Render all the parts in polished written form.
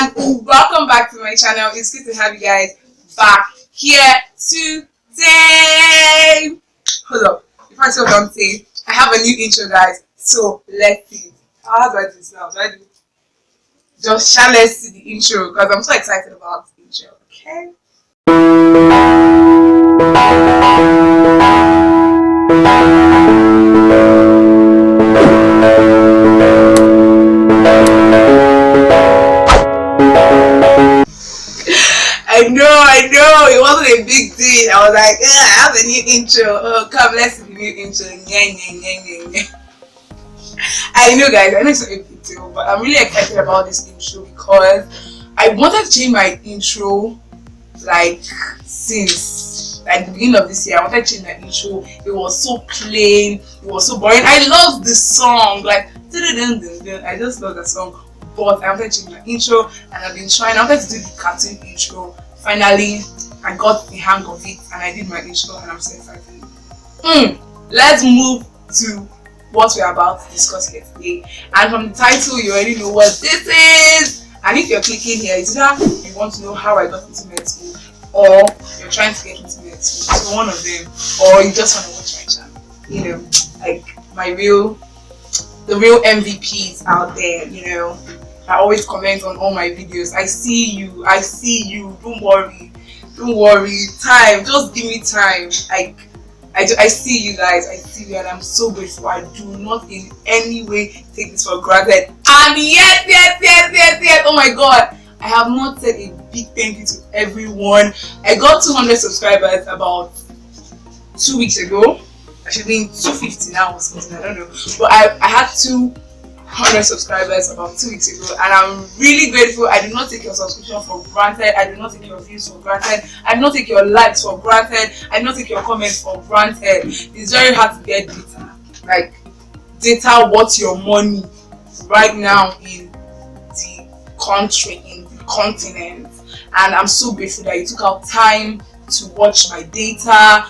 and welcome back to my channel. It's good to have you guys back here today. Hold up, before I say what I'm saying, I have a new intro, guys, so let's see. How do I do this now? Just shall let's see the intro, because I'm so excited about the intro. Okay. I know, it wasn't a big deal. I was like, I have a new intro. Oh, come, let's see the new intro. I know, guys, I know it's not a big deal, but I'm really excited about this intro because I wanted to change my intro since the beginning of this year. I wanted to change my intro. It was so plain, it was so boring. I love the song, I just love the song, but I wanted to change my intro, and I've been trying. I wanted to do the cartoon intro. Finally, I got the hang of it and I did my intro, and I'm so excited. Let's move to what we're about to discuss here today. And from the title, you already know what this is. And if you're clicking here, it's either you want to know how I got into med school, or you're trying to get into med school. So one of them, or you just want to watch my channel. You know, like the real MVPs out there, you know. I always comment on all my videos. I see you, don't worry, time, just give me time. I see you guys, I see you, and I'm so grateful. I do not in any way take this for granted. And yes, oh my god, I have not said a big thank you to everyone. I got 200 subscribers about 2 weeks ago. I should be 250 now or something, I don't know, but I had 200 subscribers about 2 weeks ago, and I'm really grateful. I do not take your subscription for granted. I do not take your views for granted. I do not take your likes for granted. I do not take your comments for granted. It's very hard to get data. Data worth your money right now in the country, in the continent. And I'm so grateful that you took out time to watch my data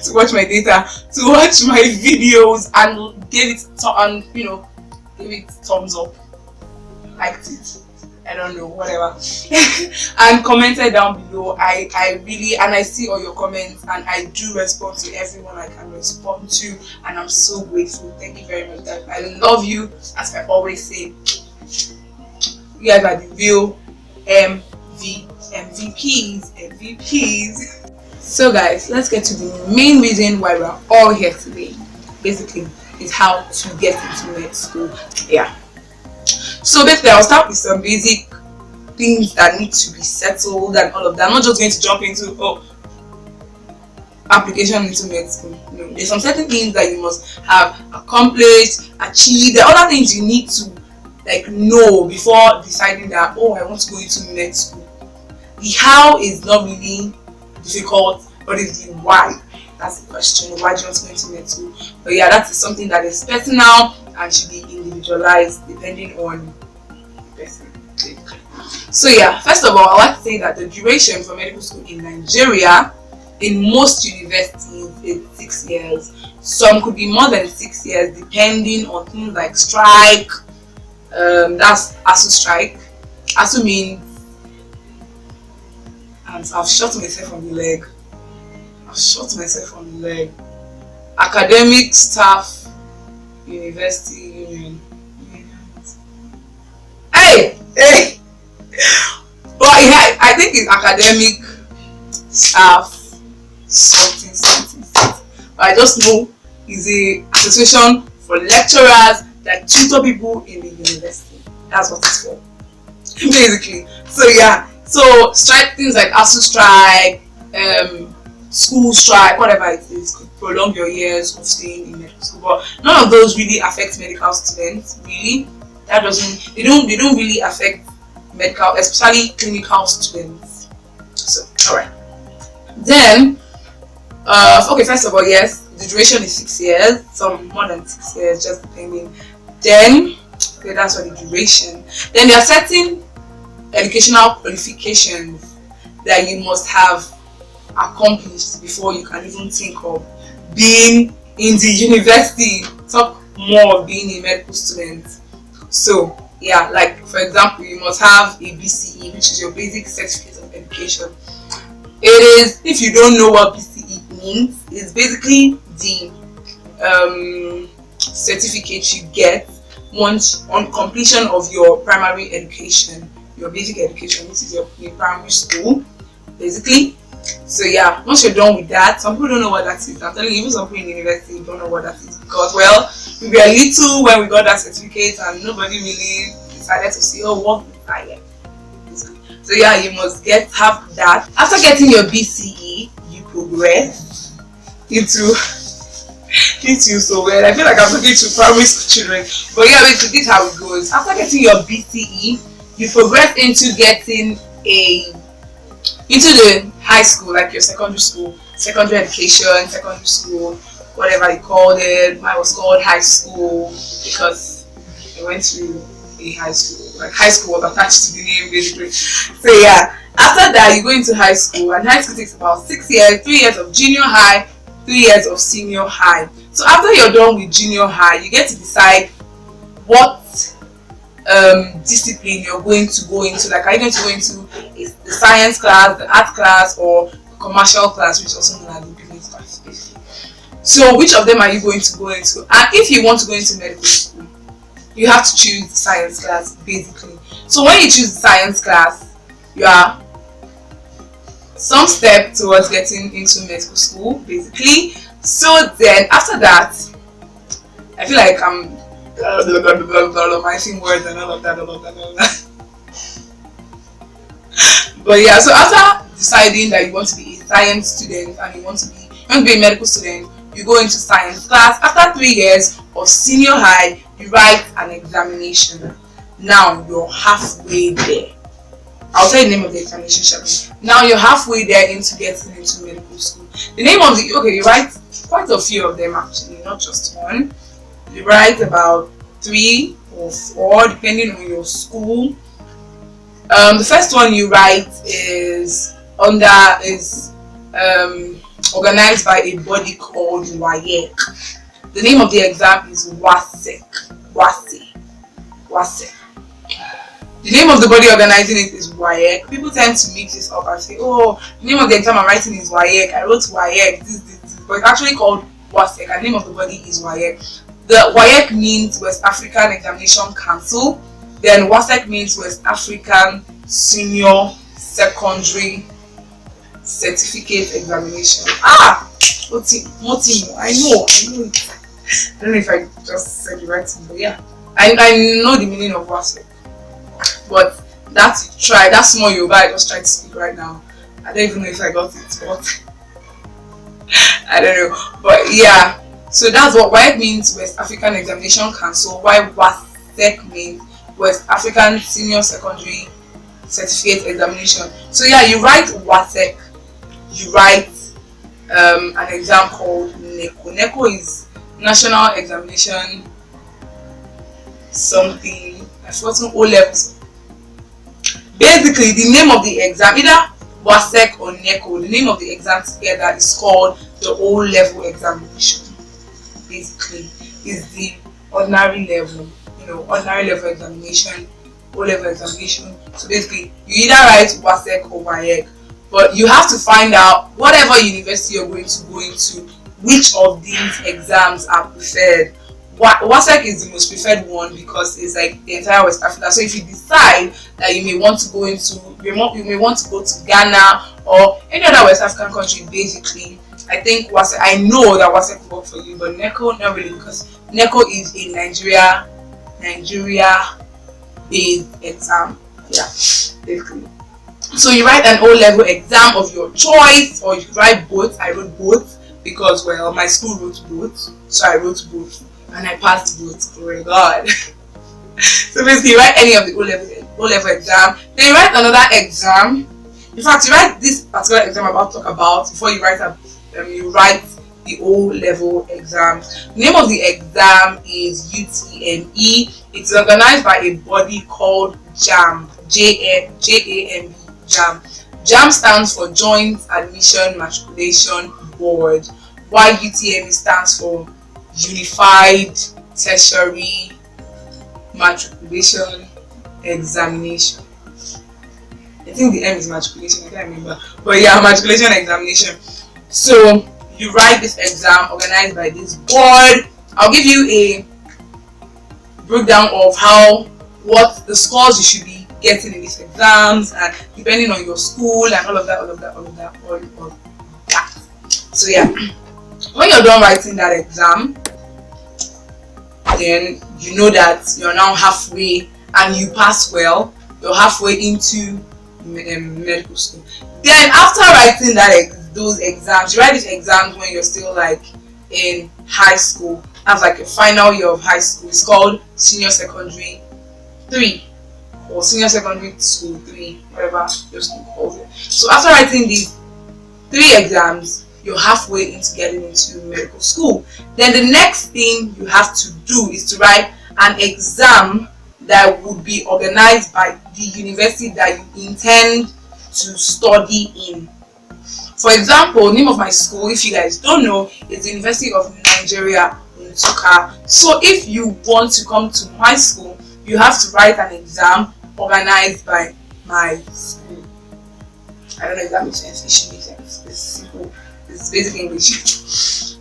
to watch my videos and give it thumbs up, liked it, I don't know, whatever, and commented down below. I really, and I see all your comments, and I do respond to everyone I can respond to, and I'm so grateful. Thank you very much, guys. I love you, as I always say. You guys are the real MVPs. So guys, let's get to the main reason why we're all here today. Basically, is how to get into med school. Yeah. So basically, I'll start with some basic things that need to be settled and all of that. I'm not just going to jump into application into med school. No, there's some certain things that you must have accomplished, achieved. There are other things you need to know before deciding that I want to go into med school. The how is not really difficult, but it's the why. That's the question. Why do you want to go into med school? But yeah, that is something that is personal and should be individualized depending on the person. So yeah, first of all, I want to say that the duration for medical school in Nigeria, in most universities, is 6 years. Some could be more than 6 years depending on things like strike. That's ASU strike. ASU means, and I've shot myself on the leg. Academic Staff University Union. Hey! But yeah, I think it's Academic Staff something. But I just know it's a association for lecturers that tutor people in the university. That's what it's for, basically. So yeah. So strike, things like ASU strike, school strike, whatever it is, could prolong your years of staying in medical school. But none of those really affect medical students. Really, they don't really affect medical, especially clinical students. So alright. Then, first of all, yes, the duration is 6 years. Some more than 6 years, just depending. Then, that's for the duration. Then there are certain educational qualifications that you must have accomplished before you can even think of being in the university. Talk more of being a medical student. So Yeah, like for example, you must have a BCE, which is your basic certificate of education. It is, if you don't know what BCE means, it's basically the certificate you get once on completion of your primary education, your basic education, which is your primary school, basically. So yeah, once you're done with that, some people don't know what that is. I'm telling you, even some people in university don't know what that is, because well, we were little when we got that certificate and nobody really decided to say, oh, what is that? So yeah, you must have that. After getting your BCE, you progress into so well. I feel like I'm talking to primary school children, but yeah, basically this is how it goes. After getting your BCE, you progress into getting into the high school, like your secondary school, secondary education, secondary school, whatever you called it. Mine was called high school because I went to a high school. Like high school was attached to the name basically. So yeah, after that you go into high school, and high school takes about 6 years, 3 years of junior high, 3 years of senior high. So after you're done with junior high, you get to decide what discipline you're going to go into. Like, are you going to go into the science class, the art class, or the commercial class, which is also known as the business class, basically. So which of them are you going to go into? And if you want to go into medical school, you have to choose the science class, basically. So when you choose the science class, you are some step towards getting into medical school, basically. So then after that, I feel like I'm words and all of that. But yeah, so after deciding that you want to be a science student and you want to be a medical student, you go into science class. After 3 years of senior high, you write an examination. Now you're halfway there. I'll tell you the name of the examination shortly. Now you're halfway there into getting into medical school. The name of you write quite a few of them actually, not just one. You write about 3 or 4 depending on your school. The first one you write is organized by a body called WAEC. The name of the exam is WASEC. The name of the body organizing it is WAEC. People tend to mix this up and say, oh, the name of the exam I'm writing is WAEC. I wrote WAEC, this. But it's actually called WASEC, and the name of the body is WAEC. The WAEC means West African Examination Council. Then WASEC means West African Senior Secondary Certificate Examination. Motimo, I know it. I don't know if I just said the right thing, but yeah. I know the meaning of WASEC. But that's try. That's small Yoruba I just tried to speak right now. I don't even know if I got it, but I don't know. But yeah, so that's what WAEC means, West African Examination Council. Why WASEC means West African Senior Secondary Certificate Examination. So yeah, you write WASEC, you write an exam called NECO. NECO is National Examination something. I've forgotten O levels. Basically, the name of the exam, either WASEC or NECO, the name of the exam together is called the O-level examination. Basically, is the ordinary level, ordinary level examination, O-level examination. So basically, you either write WASEC or WAEC, but you have to find out whatever university you're going to go into, which of these exams are preferred. WASEC is the most preferred one because it's like the entire West Africa. So if you decide that you may want to go into, you may want to go to Ghana or any other West African country, basically, I think WASEC, I know that WASEC will work for you, but NECO, not really, because NECO is a Nigeria-based exam. Yeah, basically. So you write an O-level exam of your choice, or you write both. I wrote both because, well, my school wrote both, so I wrote both. And I passed both. Oh my god. So basically you write any of the O-level exam, then you write another exam. In fact, you write this particular exam I'm about to talk about before you write the O-level exam. The name of the exam is UTME. It's organized by a body called JAMB. JAMB. JAMB. JAMB stands for Joint Admission Matriculation Board, while UTME stands for Unified Tertiary Matriculation examination. I think the M is matriculation, I can't remember. But yeah, matriculation examination. So you write this exam organized by this board. I'll give you a breakdown of what the scores you should be getting in these exams, and depending on your school and all of that. So yeah, when you're done writing that exam, then you know that you're now halfway, and you pass well, you're halfway into medical school. Then after writing those exams, you write these exams when you're still like in high school. That's like a final year of high school. It's called senior secondary 3 or senior secondary school 3, whatever your school calls it. So after writing these 3 exams, you're halfway into getting into medical school. Then the next thing you have to do is to write an exam that would be organized by the university that you intend to study in. For example, the name of my school, if you guys don't know, is the University of Nigeria in Nsukka. So if you want to come to my school, you have to write an exam organized by my school. I don't know if that makes sense. It should make sense. It's simple. It's basic English.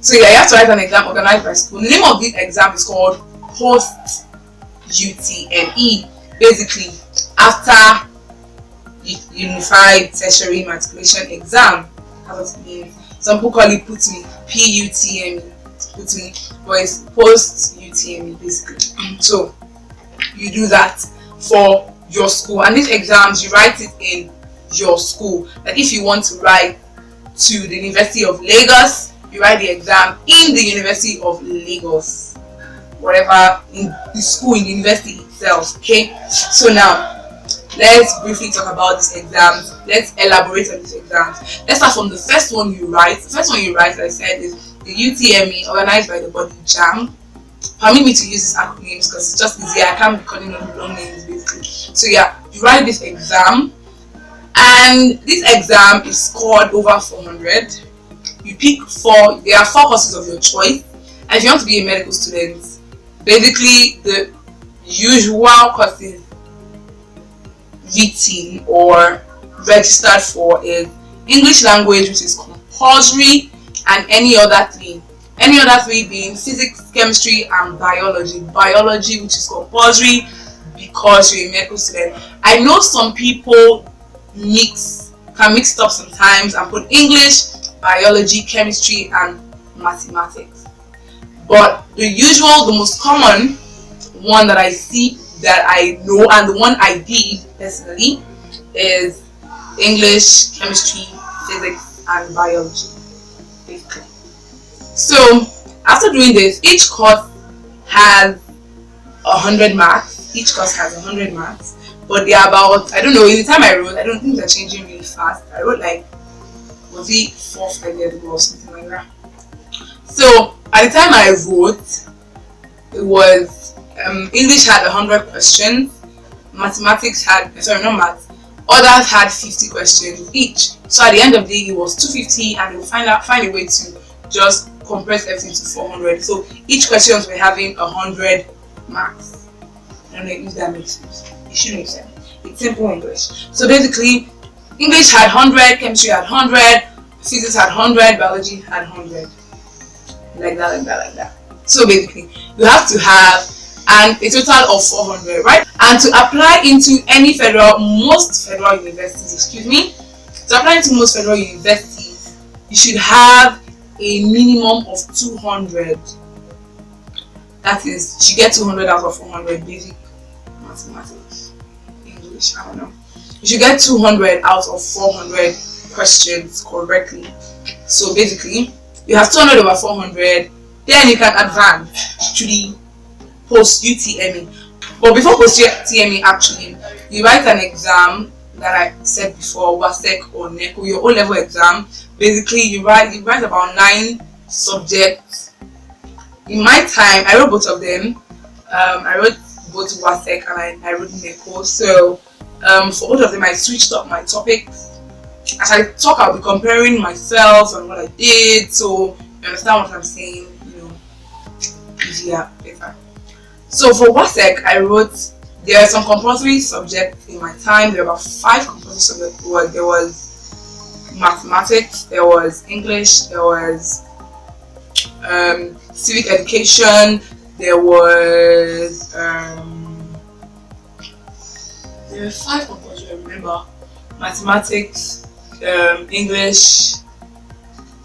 So yeah, you have to write an exam organized by school. The name of this exam is called Post-UTME. Basically, after Unified Tertiary Matriculation Exam. That's what it means. Some people call it PUTME, PUTME, PUTME, but it's Post-UTME basically. So you do that for your school, and these exams you write it in your school. Like if you want to write to the University of Lagos, you write the exam in the University of Lagos, whatever, in the school, in the university itself. Okay, so now let's briefly talk about these exams. Let's elaborate on these exams. Let's start from the first one you write. The first one you write, like I said, is the UTME, organized by the body JAMB. Permit me to use these acronyms because it's just easier. I can't be calling them long names basically. So yeah, you write this exam, and this exam is scored over 400. You pick 4. There are 4 courses of your choice, and if you want to be a medical student, basically the usual courses written or registered for is English language, which is compulsory, and any other 3 being physics, chemistry, and biology. Biology, which is compulsory because you're a medical student. I know some people can mix it up sometimes and put English, biology, chemistry, and mathematics, but the most common one that I see, that I know, and the one I did personally, is English, chemistry, physics, and biology basically. So after doing this, each course has 100 marks. Each course has 100 marks, but they are about, I don't know, in the time I wrote, I don't think they're changing really fast. I wrote like, was it 4 or 5 years ago or something like that. So at the time I wrote, it was English had 100 questions, mathematics had, sorry, not maths, others had 50 questions each. So at the end of the day, it was 250, and we'll find a way to just compress everything to 400. So each questions were having 100 marks. I don't know if that makes sense. It should make sense. It's simple English. So basically, English had 100, chemistry had 100, physics had 100, biology had 100. Like that. So basically, you have to have a total of 400, right? And to apply into most federal universities, to apply into most federal universities, you should have a minimum of 200. That is, you should get 200 out of 400 basic mathematics, English, I don't know. You should get 200 out of 400 questions correctly. So basically, you have 200 over 400, then you can advance to the Post-UTME. But before Post-UTME, actually, you write an exam that I said before, WAEC or NECO, your O-level exam. Basically, you write about 9 subjects. In my time, I wrote both of them. I wrote both WAEC and I wrote NECO. So for both of them, I switched up my topics. As I talk, I'll be comparing myself and what I did, so you understand what I'm saying, easier, better. So for WAEC, I wrote There are some compulsory subjects in my time. There were about 5 compulsory subjects. There was mathematics, there was English, there was civic education, there were 5 compulsory, I remember. Mathematics, English,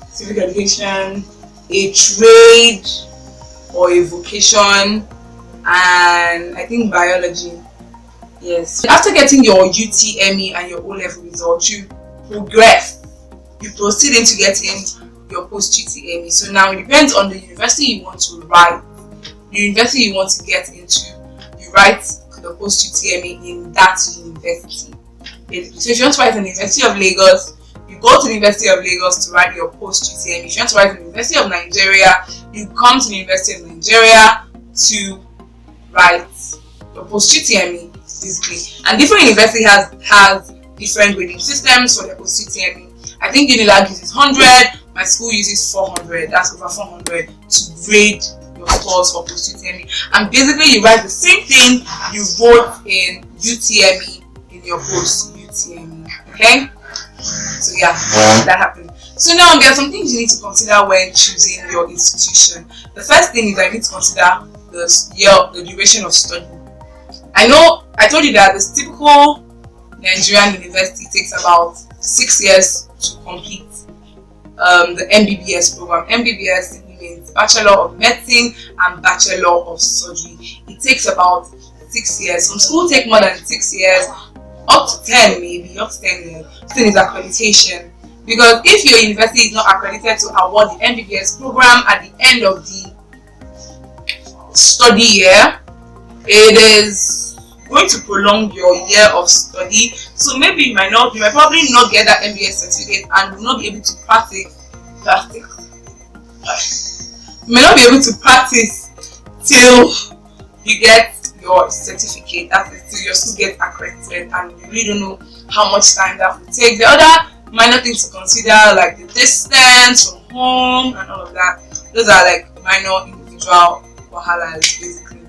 civic education, a trade or a vocation, and I think biology. Yes. After getting your UTME and your O-level results, you progress. You proceed into getting your post-UTME. So now it depends on the university you want to write, the university you want to get into. You write the post-UTME in that university. Basically. So if you want to write in the University of Lagos, you go to the University of Lagos to write your post-UTME. If you want to write in the University of Nigeria, you come to the University of Nigeria to write your post-UTME, basically. And different universities has different grading systems for their post-UTME. I think Unilag uses 100, my school uses 400, that's over 400 to grade your scores for post-UTME. And basically you write the same thing you wrote in UTME in your post-UTME, okay? So yeah, that happened. So now there are some things you need to consider when choosing your institution. The first thing is I need to consider the duration of study. I know I told you that the typical Nigerian university takes about 6 years to complete the MBBS program. MBBS simply means Bachelor of Medicine and Bachelor of Surgery. It takes about 6 years. Some schools take more than 6 years, up to 10 maybe, up to 10 years. Thing is accreditation. Because if your university is not accredited to award the MBBS program at the end of the study year, it is going to prolong your year of study. So maybe you might probably not get that MBBS certificate and will not be able to practice. You may not be able to practice till you get your certificate. That is, till your school gets accredited, and you really don't know how much time that will take. The other minor things to consider, like the distance from home and all of that, those are like minor individual wahalas basically.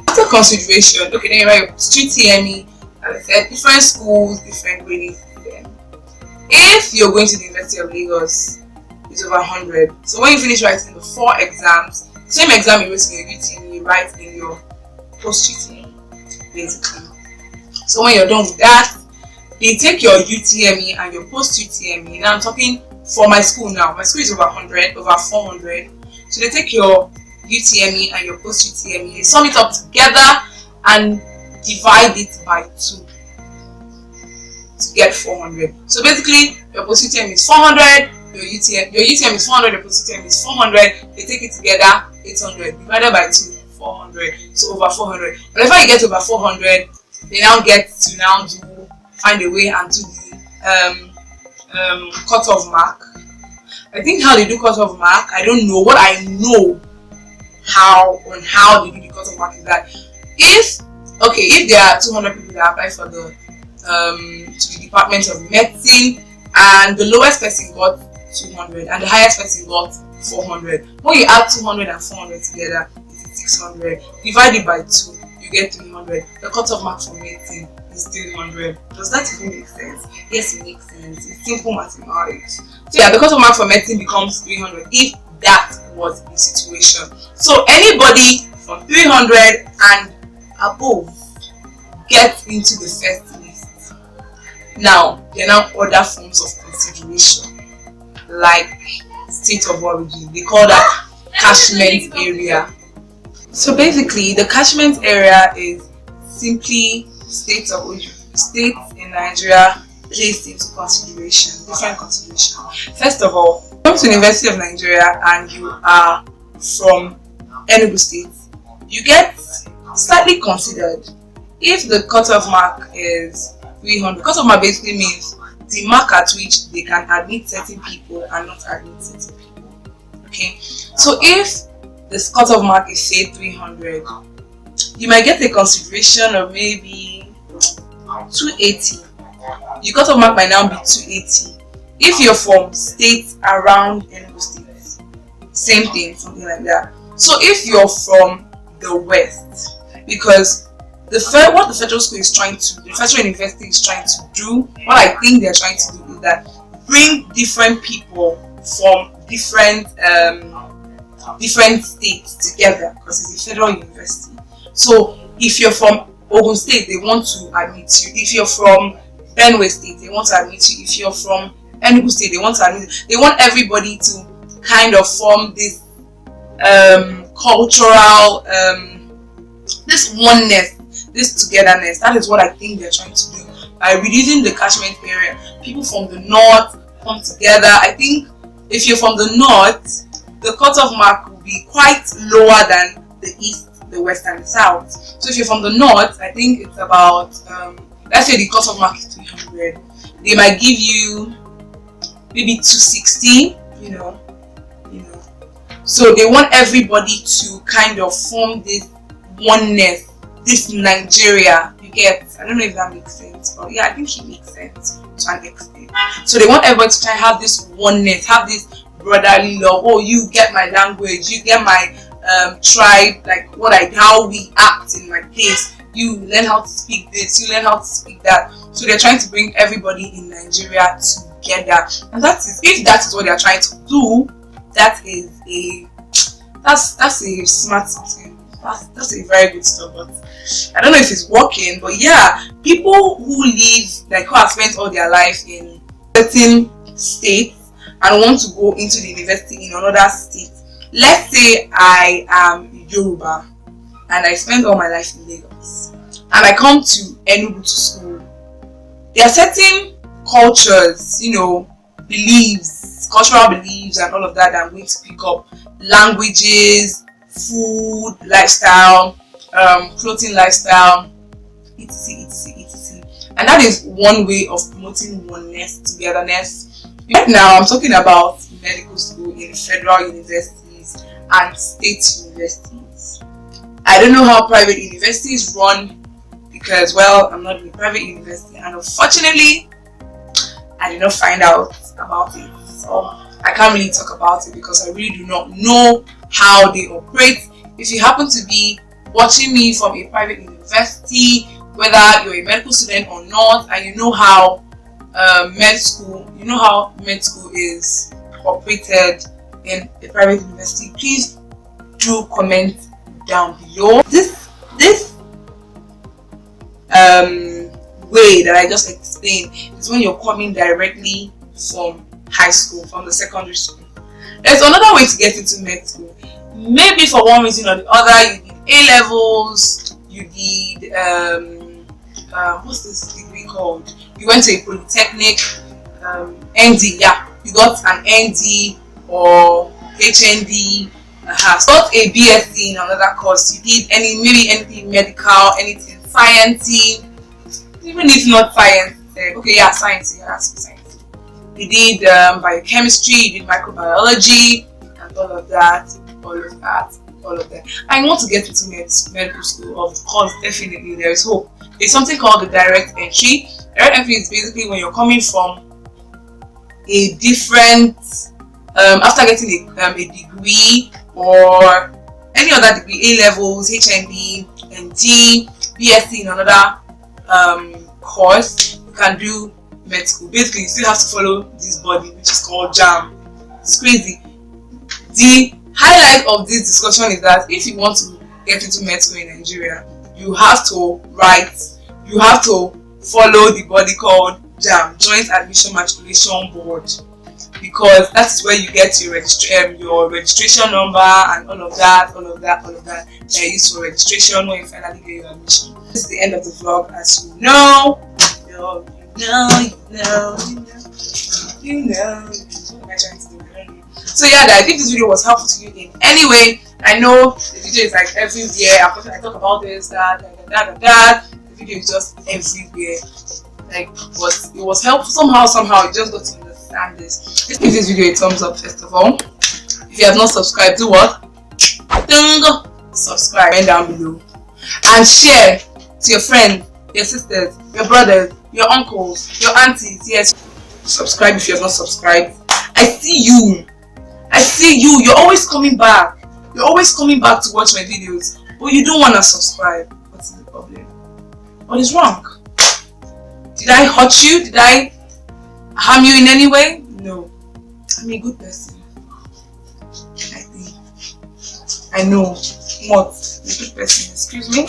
After consideration, okay, then you write your post-UTME. As I said, different schools, different grading system. If you're going to the University of Lagos, it's over 100. So when you finish writing the 4 exams, the same exam you wrote in your UTME, you write in your post-UTME basically. So when you're done with that, they take your UTME and your post-UTME. Now I'm talking for my school now. My school is over 100, over 400. So they take your UTME and your post-UTME, they sum it up together and divide it by 2 to get 400. So basically, your post-UTME is 400, your UTME is 400, your post-UTME is 400. They take it together, 800 divided by 2, 400. So over 400. Whenever you get over 400, they now get to find a way and do the cutoff mark. I think how they do cutoff mark, I don't know. What I know how they do the cutoff mark is that if there are 200 people that apply for the to the Department of Medicine, and the lowest person got 200 and the highest person got 400, when you add 200 and 400 together, it's 600. Divided by 2, you get 300. The cutoff mark for medicine is 300. Does that even make sense? Yes, it makes sense. It's simple mathematics. So yeah, the cutoff mark for medicine becomes 300 if that was the situation. So anybody from 300 and above gets into the first list. Now, there are now other forms of consideration, like state of origin. They call that catchment area. So basically, the catchment area is simply states in Nigeria placed into consideration, different consideration. First of all, you come to the University of Nigeria and you are from Enugu State, you get slightly considered. If the cutoff mark is 300, cutoff mark basically means the mark at which they can admit certain people and not admit certain people. Okay, so if the cutoff mark is say 300, you might get a consideration of maybe 280. Your cutoff mark might now be 280. If you're from states around Enugu State, same thing, something like that. So if you're from the west, because what the federal school is trying to, the federal university is trying to do, what I think they're trying to do is that bring different people from different states together, because it's a federal university. So if you're from Ogun State, they want to admit you. If you're from Benue State, they want to admit you. If you're from Enugu State, they want to admit you. They want everybody to kind of form this cultural, this oneness, this togetherness. That is what I think they're trying to do by reducing the catchment area. People from the north come together. I think if you're from the north, the cutoff mark will be quite lower than the east, the west, and the south. So if you're from the north, I think it's about let's say the cutoff mark is 300. They might give you maybe 260. You know. So they want everybody to kind of form this oneness, this Nigeria. You get? I don't know if that makes sense, but yeah, I think it makes sense to an extent. So they want everybody to try and have this oneness, have this brotherly love. Oh, you get my language, you get my tribe, like how we act in my place. You learn how to speak this, you learn how to speak that. So they're trying to bring everybody in Nigeria together, and if that is what they're trying to do, that's a smart thing. That's a very good stuff, but I don't know if it's working. But yeah, people who have spent all their life in certain states and want to go into the university in another state. Let's say I am Yoruba and I spent all my life in Lagos and I come to Enugu to school. There are certain cultures, beliefs, cultural beliefs and all of that I'm going to pick up. Languages, food, lifestyle, clothing lifestyle, etc. And that is one way of promoting oneness, togetherness. Right now I'm talking about medical school in federal universities and state universities. I don't know how private universities run because, well, I'm not in a private university, and unfortunately I did not find out about it, so I can't really talk about it because I really do not know how they operate. If you happen to be watching me from a private university, whether you're a medical student or not, and you know how med school is operated in a private university, please do comment down below. This way that I just explained is when you're coming directly from high school, from the secondary school. There's another way to get into med school. Maybe for one reason or the other, you did A-levels, you did what's this degree called? You went to a polytechnic, ND, yeah, you got an ND or HND, got a BSc in another course. You did maybe anything medical, anything sciencey, even if not science. Okay, yeah, science, yeah, that's science. You did biochemistry, you did microbiology, and all of that. I want to get into medical school. Of course, definitely, there is hope. There's something called the direct entry. Direct entry is basically when you're coming from a different, after getting a degree or any other degree, A-levels, HND, ND, BSc in another course, you can do med school. Basically, you still have to follow this body, which is called JAMB. It's crazy. The highlight of this discussion is that if you want to get into med school in Nigeria, you have to follow the body called JAMB, Joint Admission Matriculation Board, because that is where you get your registration number and all of that that you use for registration when you finally get your admission. This is the end of the vlog. As you know. What am I trying to do? I don't know. So yeah, guys, if this video was helpful to you in any way, I know the video is like everywhere. I talk about this, that. The video is just everywhere. But it was helpful somehow. You just got to understand this. Let's give this video a thumbs up first of all. If you have not subscribed, do what? Subscribe right down below and share to your friends, your sisters, your brothers, your uncles, your aunties. Yes, subscribe if you have not subscribed. I see you. You're always coming back. You're always coming back to watch my videos, but you don't want to subscribe. What's the problem? What is wrong? Did I hurt you? Did I harm you in any way? No. I'm a good person. I think. I know. What? I'm a good person. Excuse me?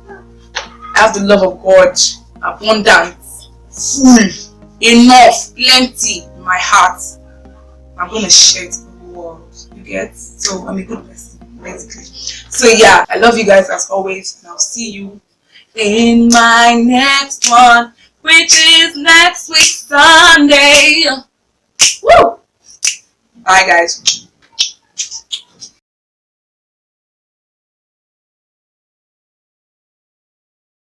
I have the love of God. Abundant. Full. Enough. Plenty in my heart. I'm going to share it with the world. You get? So I'm a good person. Basically. So yeah. I love you guys as always. And I'll see you in my next one, which is next week Sunday. Woo! Bye guys.